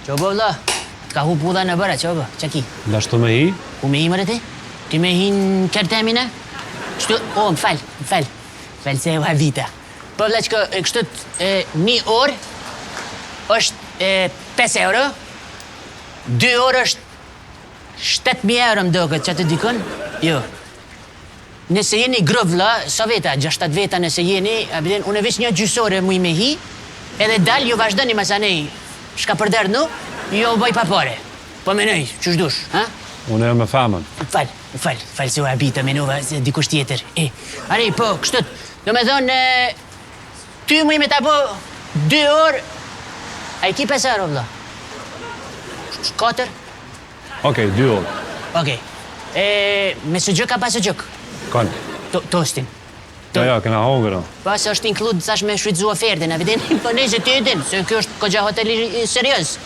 Qo bo vlla, t'ka hu pudha në bëra, qo bo, qa ki? Lashtu me hi? Ku me hi mëre ti? Ti me hi në kërtemine? Qëtu, m'fal se u havita. Po vlla qko, kështut, 1 orë është 5 euro, 2 orë është 7.000 euro m'doket, që të dikon? Jo. Nëse jeni grup vlla, sa veta, 6-7 veta nëse jeni, unë veç një gjysore muj me hi, edhe dal ju vazhdoni masanej, shka përder nu, jo u bëj pa pare. Po menoj, qysh dush, ha? Unë e me famën. Fal se u habita menova se dikush tjetër. Are, po, kështut, do me thonë, ty muj me ta po 2 orë, a i ki 5 euro vlla? 4? Okej, 2 orë. Okej. Me së gjëk a pa së gjëk? Kanë. Tostin. Ja, këna hongër. Pa se është inklud, thash me shfrytzu ofertën, a vidin? Po nejse ti e din, se kjo është kogja hoteli serios.